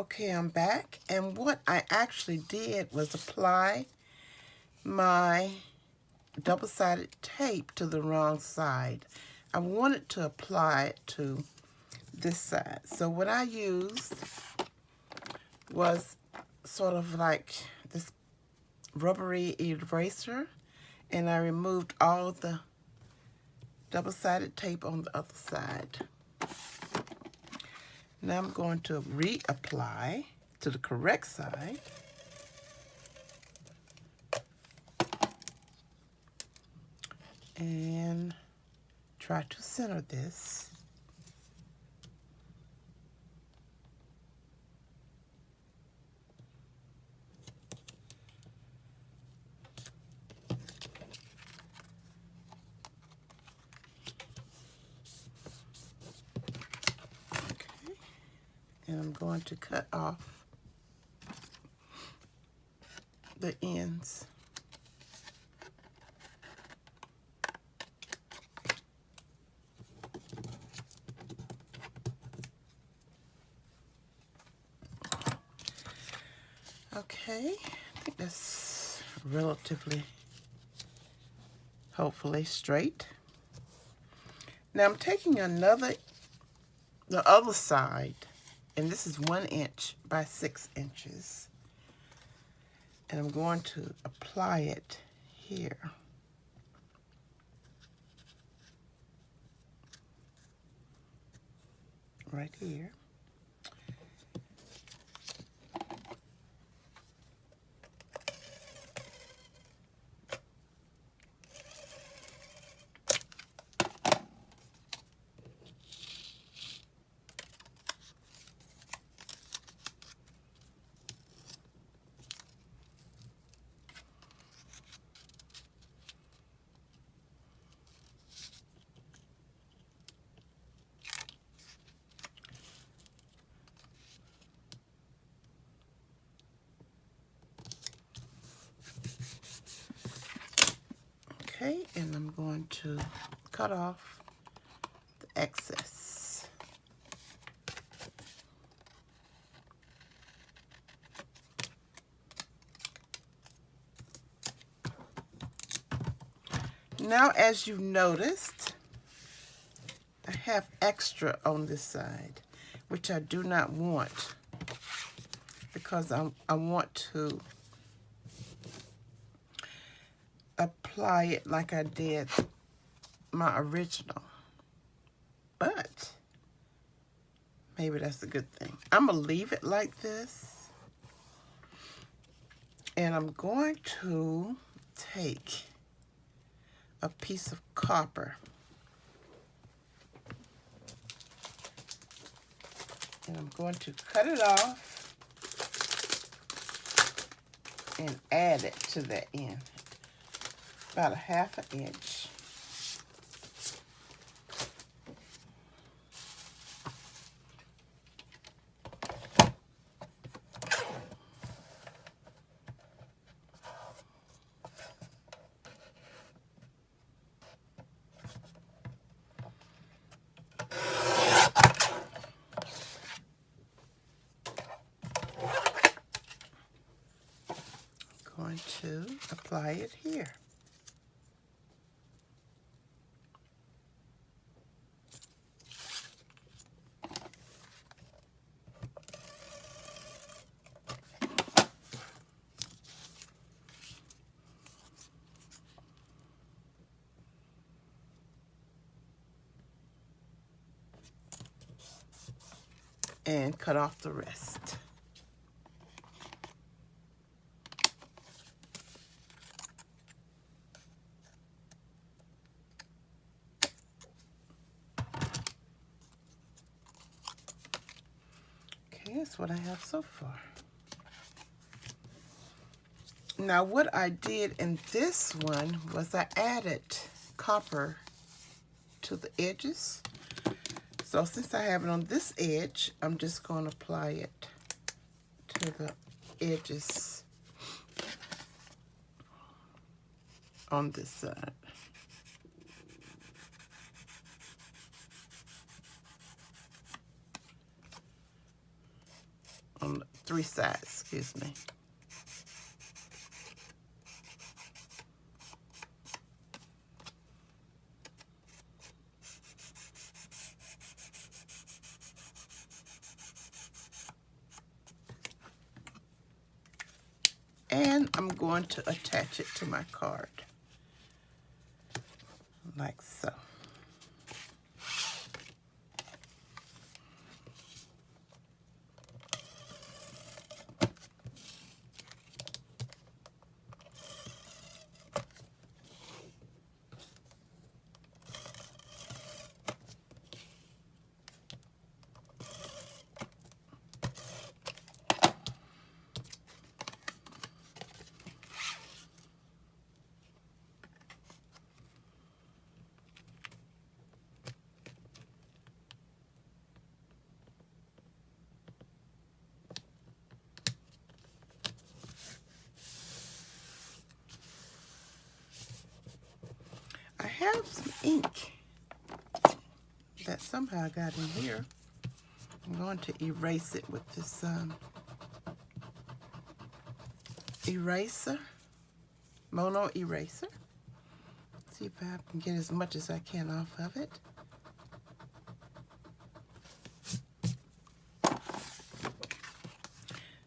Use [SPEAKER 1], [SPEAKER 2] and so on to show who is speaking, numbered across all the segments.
[SPEAKER 1] Okay, I'm back, and what I actually did was apply my double-sided tape to the wrong side. I wanted to apply it to this side. So what I used was sort of like this rubbery eraser, and I removed all the double-sided tape on the other side. Now I'm going to reapply to the correct side. And try to center this. Okay. And I'm going to cut off the ends. Okay, I think that's relatively, hopefully, straight. Now I'm taking the other side, and this is 1 inch by 6 inches. And I'm going to apply it here. Right here. Okay, and I'm going to cut off the excess. Now, as you've noticed, I have extra on this side, which I do not want, because I want to apply it like I did my original. But maybe that's a good thing. I'm going to leave it like this. And I'm going to take a piece of copper. And I'm going to cut it off and add it to that end. About a 1/2 inch. Going to apply it here. And cut off the rest. Okay, that's what I have so far. Now what I did in this one was I added copper to the edges. So since I have it on this edge, I'm just going to apply it to the edges on this side. On 3 sides, excuse me. And I'm going to attach it to my card, like so. I have some ink that somehow got in here. I'm going to erase it with this eraser, Mono eraser. See if I can get as much as I can off of it.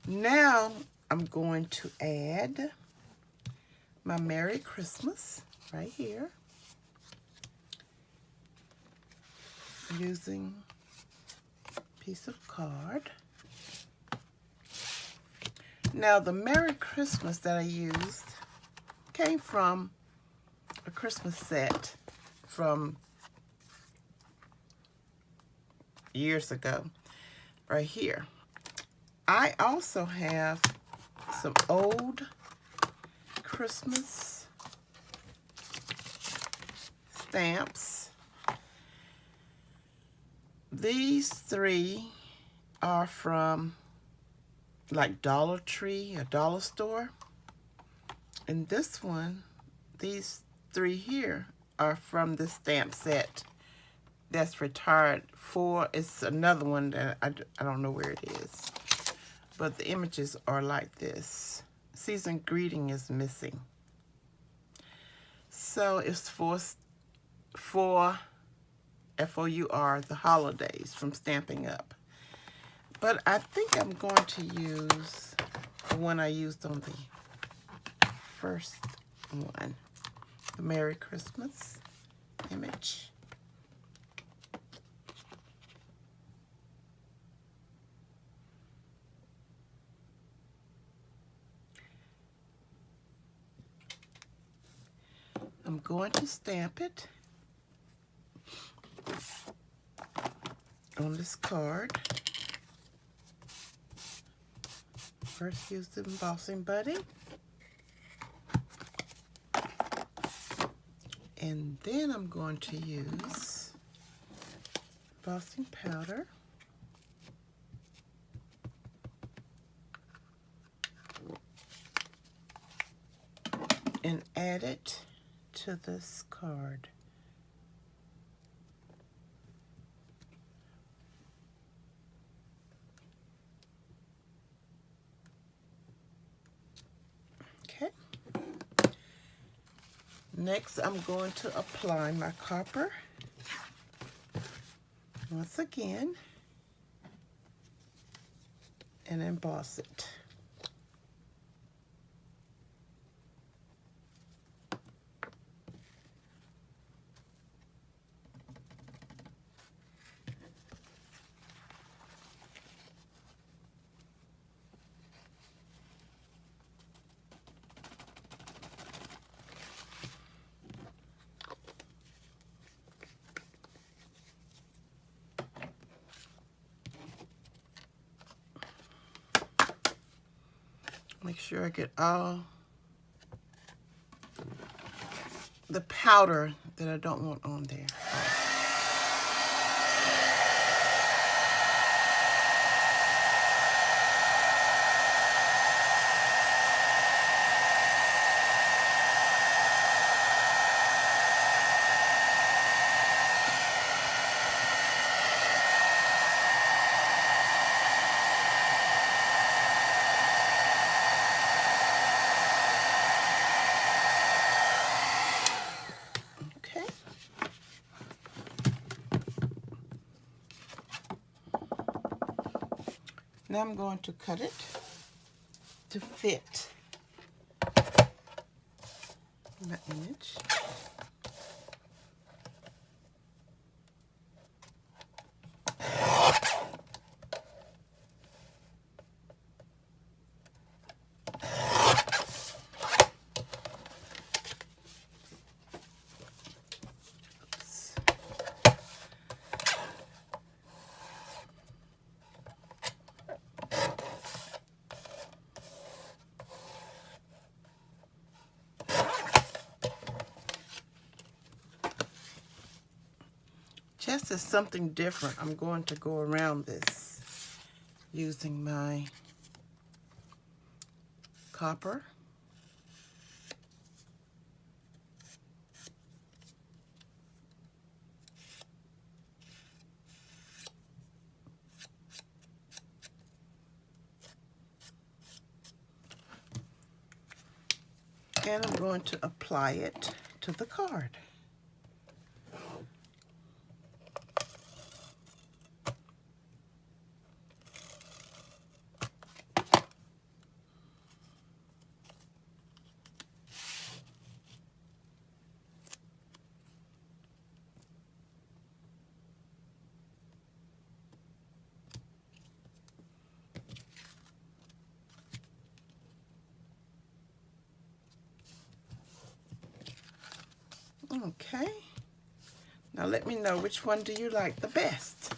[SPEAKER 1] Now I'm going to add my Merry Christmas right here, using a piece of card. Now the Merry Christmas that I used came from a Christmas set from years ago, right here. I also have some old Christmas stamps. These 3 are from like Dollar Tree or Dollar Store. And this one, these 3 here are from the stamp set that's retired. 4 is another one that I don't know where it is. But the images are like this. Season greeting is missing. So it's for F-O-U-R, the holidays from Stampin' Up. But I think I'm going to use the one I used on the first one, the Merry Christmas image. I'm going to stamp it on this card. First, use the embossing buddy. And then I'm going to use embossing powder. And add it to this card. Okay. Next, I'm going to apply my copper once again and emboss it. Make sure I get all the powder that I don't want on there. Now I'm going to cut it to fit my image. Just as something different, I'm going to go around this using my copper. And I'm going to apply it to the card. Okay, now let me know which one do you like the best.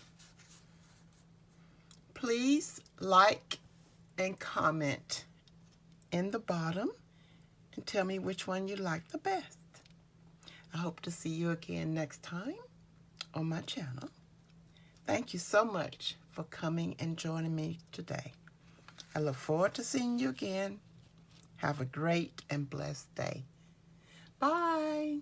[SPEAKER 1] Please like and comment in the bottom and tell me which one you like the best. I hope to see you again next time on my channel. Thank you so much for coming and joining me today. I look forward to seeing you again. Have a great and blessed day. Bye.